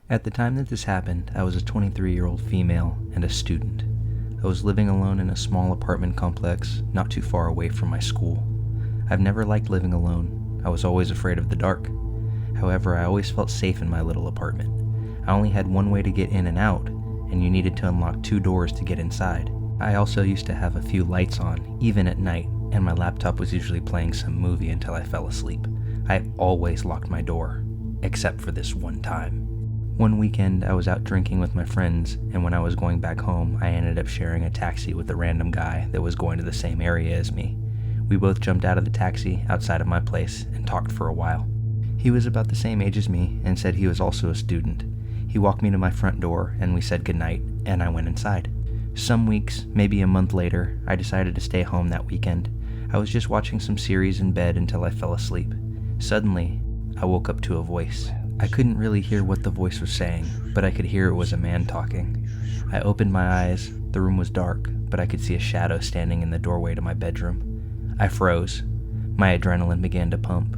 At the time that this happened, I was a 23-year-old female and a student. I was living alone in a small apartment complex not too far away from my school. I've never liked living alone. I was always afraid of the dark. However, I always felt safe in my little apartment. I only had one way to get in and out, and you needed to unlock 2 doors to get inside. I also used to have a few lights on, even at night, and my laptop was usually playing some movie until I fell asleep. I always locked my door, except for this one time. One weekend, I was out drinking with my friends, and when I was going back home, I ended up sharing a taxi with a random guy that was going to the same area as me. We both jumped out of the taxi outside of my place and talked for a while. He was about the same age as me and said he was also a student. He walked me to my front door and we said goodnight, and I went inside. Some weeks, maybe a month later, I decided to stay home that weekend. I was just watching some series in bed until I fell asleep. Suddenly, I woke up to a voice. I couldn't really hear what the voice was saying, but I could hear it was a man talking. I opened my eyes. The room was dark, but I could see a shadow standing in the doorway to my bedroom. I froze. My adrenaline began to pump.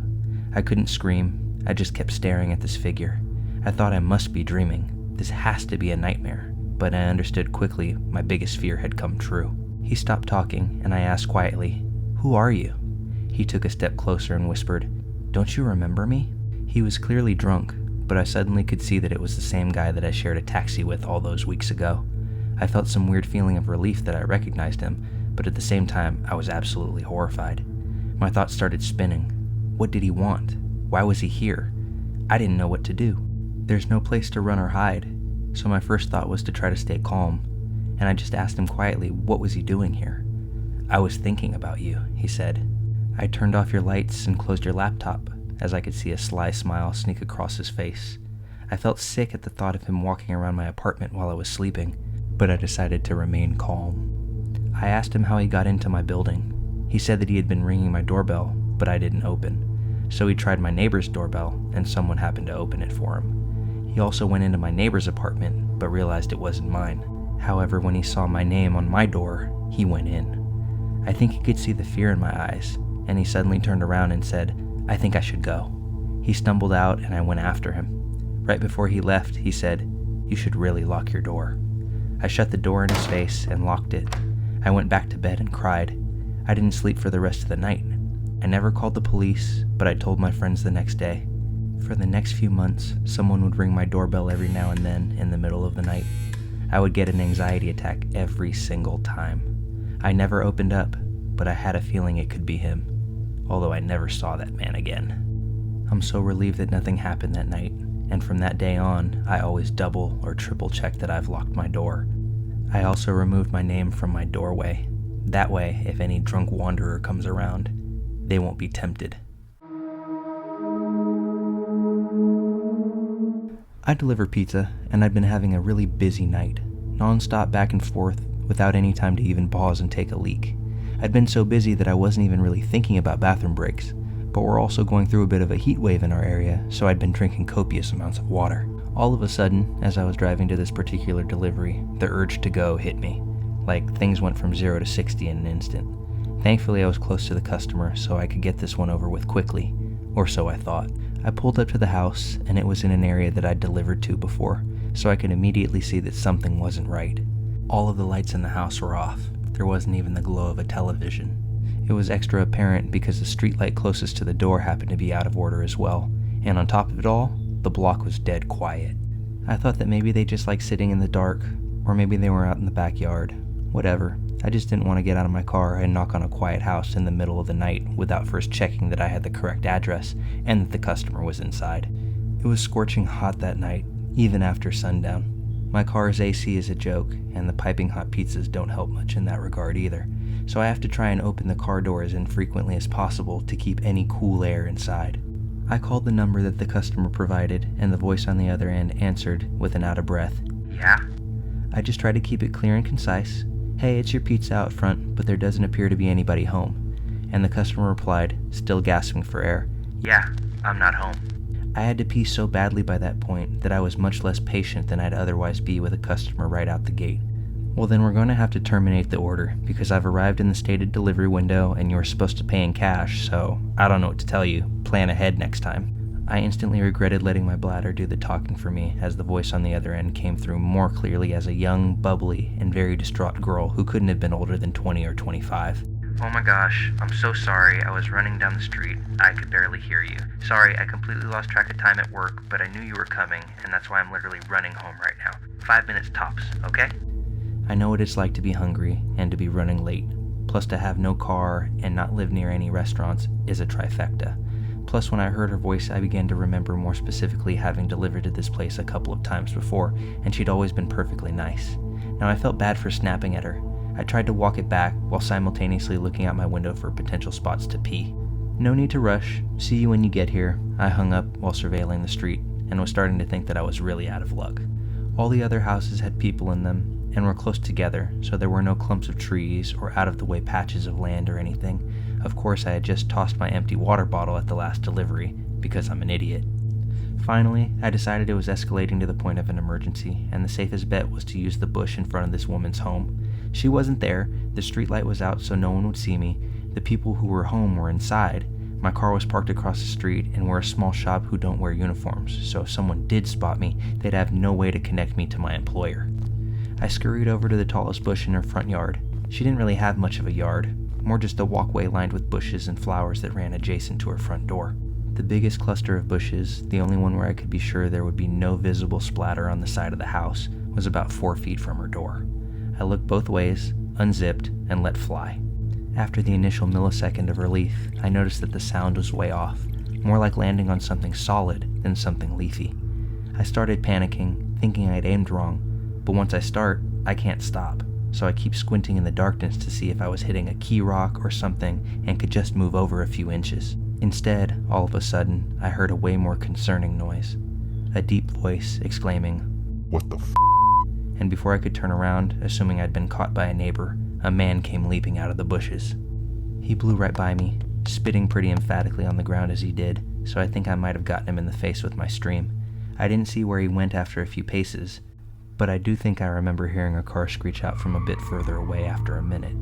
I couldn't scream. I just kept staring at this figure. I thought I must be dreaming. This has to be a nightmare. But I understood quickly my biggest fear had come true. He stopped talking, and I asked quietly, "Who are you?" He took a step closer and whispered, "Don't you remember me?" He was clearly drunk, but I suddenly could see that it was the same guy that I shared a taxi with all those weeks ago. I felt some weird feeling of relief that I recognized him, but at the same time, I was absolutely horrified. My thoughts started spinning. What did he want? Why was he here? I didn't know what to do. There's no place to run or hide, so my first thought was to try to stay calm, and I just asked him quietly, what was he doing here? "I was thinking about you," he said. "I turned off your lights and closed your laptop," as I could see a sly smile sneak across his face. I felt sick at the thought of him walking around my apartment while I was sleeping, but I decided to remain calm. I asked him how he got into my building. He said that he had been ringing my doorbell, but I didn't open. So he tried my neighbor's doorbell, and someone happened to open it for him. He also went into my neighbor's apartment, but realized it wasn't mine. However, when he saw my name on my door, he went in. I think he could see the fear in my eyes, and he suddenly turned around and said, "I think I should go." He stumbled out and I went after him. Right before he left, he said, "You should really lock your door." I shut the door in his face and locked it. I went back to bed and cried. I didn't sleep for the rest of the night. I never called the police, but I told my friends the next day. For the next few months, someone would ring my doorbell every now and then in the middle of the night. I would get an anxiety attack every single time. I never opened up, but I had a feeling it could be him, although I never saw that man again. I'm so relieved that nothing happened that night, and from that day on, I always double or triple check that I've locked my door. I also removed my name from my doorway. That way, if any drunk wanderer comes around, they won't be tempted. I deliver pizza, and I'd been having a really busy night, non-stop back and forth, without any time to even pause and take a leak. I'd been so busy that I wasn't even really thinking about bathroom breaks, but we're also going through a bit of a heat wave in our area, so I'd been drinking copious amounts of water. All of a sudden, as I was driving to this particular delivery, the urge to go hit me. Like, things went from 0 to 60 in an instant. Thankfully, I was close to the customer, so I could get this one over with quickly, or so I thought. I pulled up to the house, and it was in an area that I'd delivered to before, so I could immediately see that something wasn't right. All of the lights in the house were off. There wasn't even the glow of a television. It was extra apparent because the streetlight closest to the door happened to be out of order as well, and on top of it all, the block was dead quiet. I thought that maybe they just liked sitting in the dark, or maybe they were out in the backyard. Whatever. I just didn't want to get out of my car and knock on a quiet house in the middle of the night without first checking that I had the correct address and that the customer was inside. It was scorching hot that night, even after sundown. My car's AC is a joke, and the piping hot pizzas don't help much in that regard either, so I have to try and open the car door as infrequently as possible to keep any cool air inside. I called the number that the customer provided, and the voice on the other end answered with an out-of-breath, "Yeah?" I just tried to keep it clear and concise. "Hey, it's your pizza out front, but there doesn't appear to be anybody home." And the customer replied, still gasping for air, "Yeah, I'm not home." I had to pee so badly by that point that I was much less patient than I'd otherwise be with a customer right out the gate. "Well, then we're going to have to terminate the order, because I've arrived in the stated delivery window and you were supposed to pay in cash, so I don't know what to tell you. Plan ahead next time." I instantly regretted letting my bladder do the talking for me, as the voice on the other end came through more clearly as a young, bubbly, and very distraught girl who couldn't have been older than 20 or 25. "Oh my gosh, I'm so sorry. I was running down the street. I could barely hear you. Sorry, I completely lost track of time at work, but I knew you were coming, and that's why I'm literally running home right now. 5 minutes tops, okay?" I know what it's like to be hungry and to be running late. Plus, to have no car and not live near any restaurants is a trifecta. Plus, when I heard her voice, I began to remember more specifically having delivered to this place a couple of times before, and she'd always been perfectly nice. Now, I felt bad for snapping at her. I tried to walk it back while simultaneously looking out my window for potential spots to pee. "No need to rush. See you when you get here." I hung up while surveilling the street and was starting to think that I was really out of luck. All the other houses had people in them and were close together, so there were no clumps of trees or out-of-the-way patches of land or anything. Of course, I had just tossed my empty water bottle at the last delivery, because I'm an idiot. Finally, I decided it was escalating to the point of an emergency, and the safest bet was to use the bush in front of this woman's home. She wasn't there, the streetlight was out so no one would see me, the people who were home were inside, my car was parked across the street, and we're a small shop who don't wear uniforms, so if someone did spot me, they'd have no way to connect me to my employer. I scurried over to the tallest bush in her front yard. She didn't really have much of a yard, more just a walkway lined with bushes and flowers that ran adjacent to her front door. The biggest cluster of bushes, the only one where I could be sure there would be no visible splatter on the side of the house, was about 4 feet from her door. I looked both ways, unzipped, and let fly. After the initial millisecond of relief, I noticed that the sound was way off, more like landing on something solid than something leafy. I started panicking, thinking I'd aimed wrong, but once I start, I can't stop, so I keep squinting in the darkness to see if I was hitting a key rock or something and could just move over a few inches. Instead, all of a sudden, I heard a way more concerning noise. A deep voice exclaiming, "What the f***?" And before I could turn around, assuming I'd been caught by a neighbor, a man came leaping out of the bushes. He blew right by me, spitting pretty emphatically on the ground as he did, so I think I might have gotten him in the face with my stream. I didn't see where he went after a few paces, but I do think I remember hearing a car screech out from a bit further away after a minute.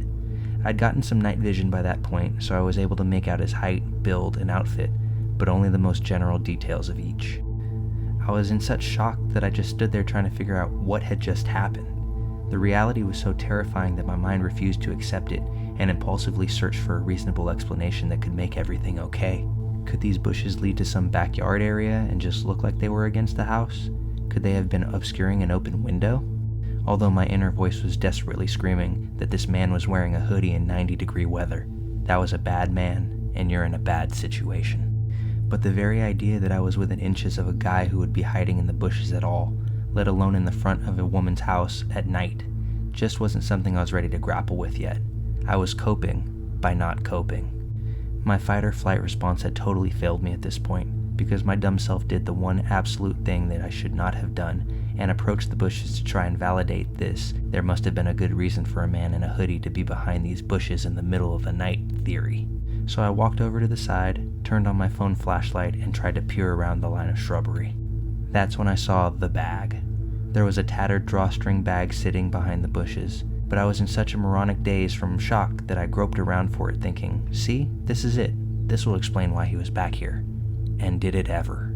I'd gotten some night vision by that point, so I was able to make out his height, build, and outfit, but only the most general details of each. I was in such shock that I just stood there trying to figure out what had just happened. The reality was so terrifying that my mind refused to accept it and impulsively searched for a reasonable explanation that could make everything okay. Could these bushes lead to some backyard area and just look like they were against the house? Could they have been obscuring an open window? Although my inner voice was desperately screaming that this man was wearing a hoodie in 90-degree weather. That was a bad man, and you're in a bad situation. But the very idea that I was within inches of a guy who would be hiding in the bushes at all, let alone in the front of a woman's house at night, just wasn't something I was ready to grapple with yet. I was coping by not coping. My fight or flight response had totally failed me at this point, because my dumb self did the one absolute thing that I should not have done, and approached the bushes to try and validate this "there must have been a good reason for a man in a hoodie to be behind these bushes in the middle of the night" theory. So I walked over to the side, turned on my phone flashlight, and tried to peer around the line of shrubbery. That's when I saw the bag. There was a tattered drawstring bag sitting behind the bushes, but I was in such a moronic daze from shock that I groped around for it thinking, see, this is it. This will explain why he was back here. And did it ever.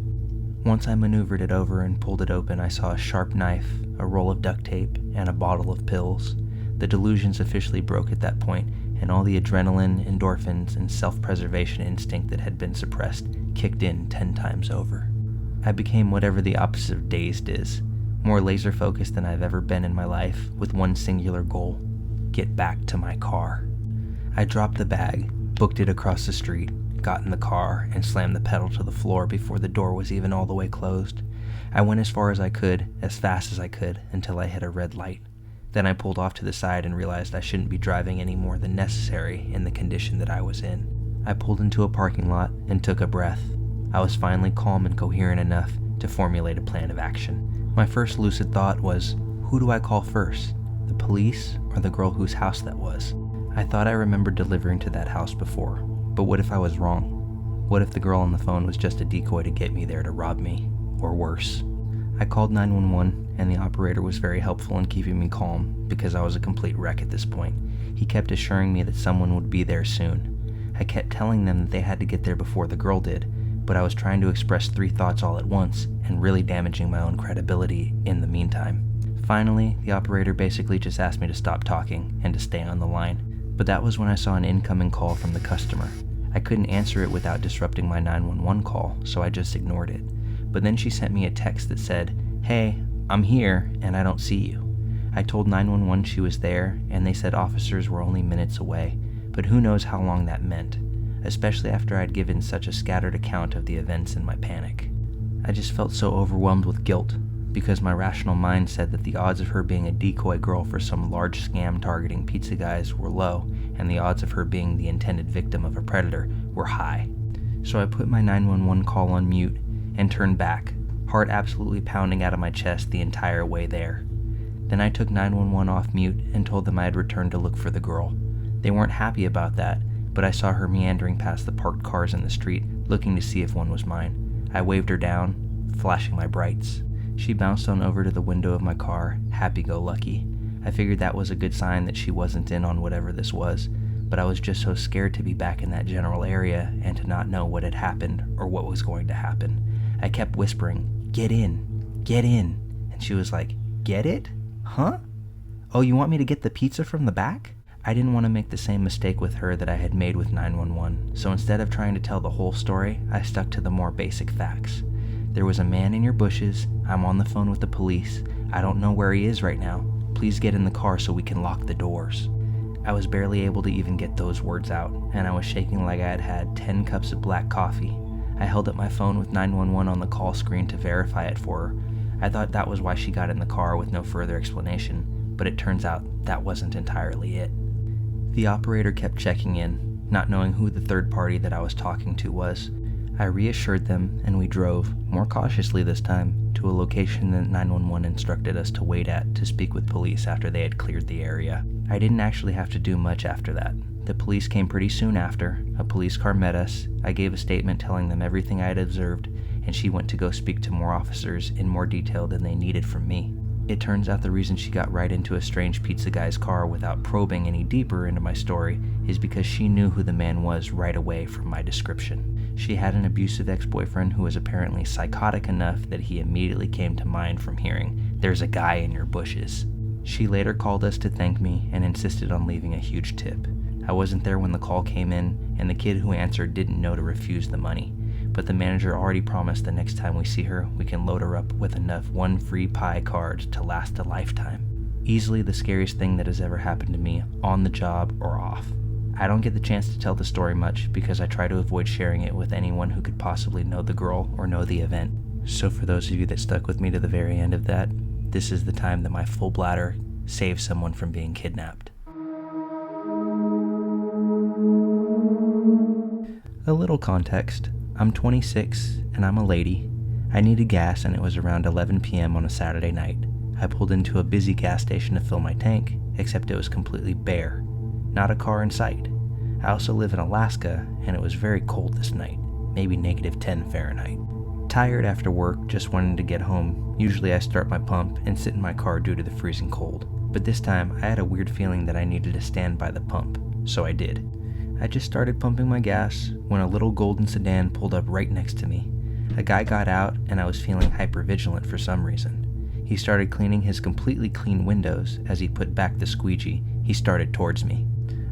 Once I maneuvered it over and pulled it open, I saw a sharp knife, a roll of duct tape, and a bottle of pills. The delusions officially broke at that point, and all the adrenaline, endorphins, and self-preservation instinct that had been suppressed kicked in 10 times over. I became whatever the opposite of dazed is, more laser-focused than I've ever been in my life, with one singular goal: get back to my car. I dropped the bag, booked it across the street, got in the car, and slammed the pedal to the floor before the door was even all the way closed. I went as far as I could, as fast as I could, until I hit a red light. Then I pulled off to the side and realized I shouldn't be driving any more than necessary in the condition that I was in. I pulled into a parking lot and took a breath. I was finally calm and coherent enough to formulate a plan of action. My first lucid thought was, who do I call first? The police or the girl whose house that was? I thought I remembered delivering to that house before, but what if I was wrong? What if the girl on the phone was just a decoy to get me there to rob me? Or worse. I called 911, and the operator was very helpful in keeping me calm because I was a complete wreck at this point. He kept assuring me that someone would be there soon. I kept telling them that they had to get there before the girl did, but I was trying to express 3 thoughts all at once and really damaging my own credibility in the meantime. Finally, the operator basically just asked me to stop talking and to stay on the line, but that was when I saw an incoming call from the customer. I couldn't answer it without disrupting my 911 call, so I just ignored it. But then she sent me a text that said, "Hey, I'm here and I don't see you." I told 911 she was there, and they said officers were only minutes away, but who knows how long that meant, especially after I'd given such a scattered account of the events in my panic. I just felt so overwhelmed with guilt, because my rational mind said that the odds of her being a decoy girl for some large scam targeting pizza guys were low, and the odds of her being the intended victim of a predator were high. So I put my 911 call on mute and turned back, heart absolutely pounding out of my chest the entire way there. Then I took 911 off mute and told them I had returned to look for the girl. They weren't happy about that, but I saw her meandering past the parked cars in the street, looking to see if one was mine. I waved her down, flashing my brights. She bounced on over to the window of my car, happy-go-lucky. I figured that was a good sign that she wasn't in on whatever this was, but I was just so scared to be back in that general area and to not know what had happened or what was going to happen. I kept whispering, "Get in, get in," and she was like, "Get it? Huh? Oh, you want me to get the pizza from the back?" I didn't want to make the same mistake with her that I had made with 911, so instead of trying to tell the whole story, I stuck to the more basic facts. There was a man in your bushes, I'm on the phone with the police, I don't know where he is right now, please get in the car so we can lock the doors. I was barely able to even get those words out, and I was shaking like I had had 10 cups of black coffee. I held up my phone with 911 on the call screen to verify it for her. I thought that was why she got in the car with no further explanation, but it turns out that wasn't entirely it. The operator kept checking in, not knowing who the third party that I was talking to was. I reassured them, and we drove, more cautiously this time, to a location that 911 instructed us to wait at to speak with police after they had cleared the area. I didn't actually have to do much after that. The police came pretty soon after. A police car met us. I gave a statement telling them everything I had observed, and she went to go speak to more officers in more detail than they needed from me. It turns out the reason she got right into a strange pizza guy's car without probing any deeper into my story is because she knew who the man was right away from my description. She had an abusive ex-boyfriend who was apparently psychotic enough that he immediately came to mind from hearing, "There's a guy in your bushes." She later called us to thank me and insisted on leaving a huge tip. I wasn't there when the call came in, and the kid who answered didn't know to refuse the money. But the manager already promised the next time we see her, we can load her up with enough one free pie cards to last a lifetime. Easily the scariest thing that has ever happened to me, on the job or off. I don't get the chance to tell the story much because I try to avoid sharing it with anyone who could possibly know the girl or know the event. So for those of you that stuck with me to the very end of that, this is the time that my full bladder saved someone from being kidnapped. A little context. I'm 26 and I'm a lady. I needed gas and it was around 11 p.m. on a Saturday night. I pulled into a busy gas station to fill my tank, except it was completely bare. Not a car in sight. I also live in Alaska and it was very cold this night, maybe -10 Fahrenheit. Tired after work, just wanting to get home. Usually I start my pump and sit in my car due to the freezing cold. But this time I had a weird feeling that I needed to stand by the pump, so I did. I just started pumping my gas when a little golden sedan pulled up right next to me. A guy got out and I was feeling hypervigilant for some reason. He started cleaning his completely clean windows. As he put back the squeegee, he started towards me.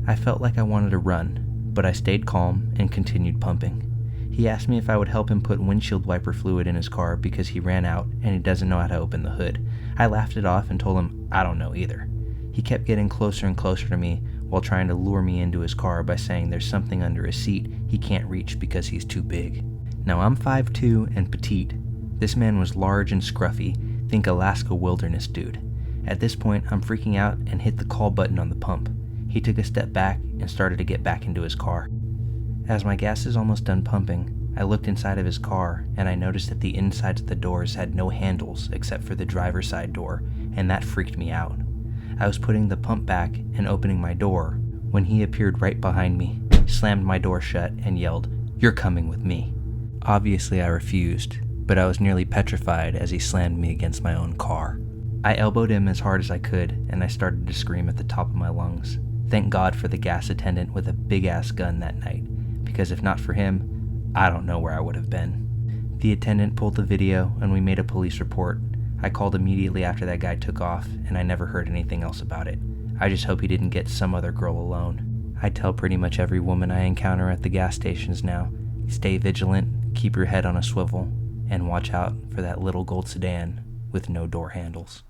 I felt like I wanted to run, but I stayed calm and continued pumping. He asked me if I would help him put windshield wiper fluid in his car because he ran out and he doesn't know how to open the hood. I laughed it off and told him I don't know either. He kept getting closer and closer to me while trying to lure me into his car by saying there's something under his seat he can't reach because he's too big. Now I'm 5'2" and petite. This man was large and scruffy, think Alaska wilderness dude. At this point I'm freaking out and hit the call button on the pump. He took a step back and started to get back into his car. As my gas is almost done pumping, I looked inside of his car and I noticed that the insides of the doors had no handles except for the driver's side door, and that freaked me out. I was putting the pump back and opening my door when he appeared right behind me, slammed my door shut, and yelled, "You're coming with me." Obviously I refused, but I was nearly petrified as he slammed me against my own car. I elbowed him as hard as I could, and I started to scream at the top of my lungs. Thank God for the gas attendant with a big-ass gun that night, because if not for him, I don't know where I would have been. The attendant pulled the video and we made a police report. I called immediately after that guy took off, and I never heard anything else about it. I just hope he didn't get some other girl alone. I tell pretty much every woman I encounter at the gas stations now, stay vigilant, keep your head on a swivel, and watch out for that little gold sedan with no door handles.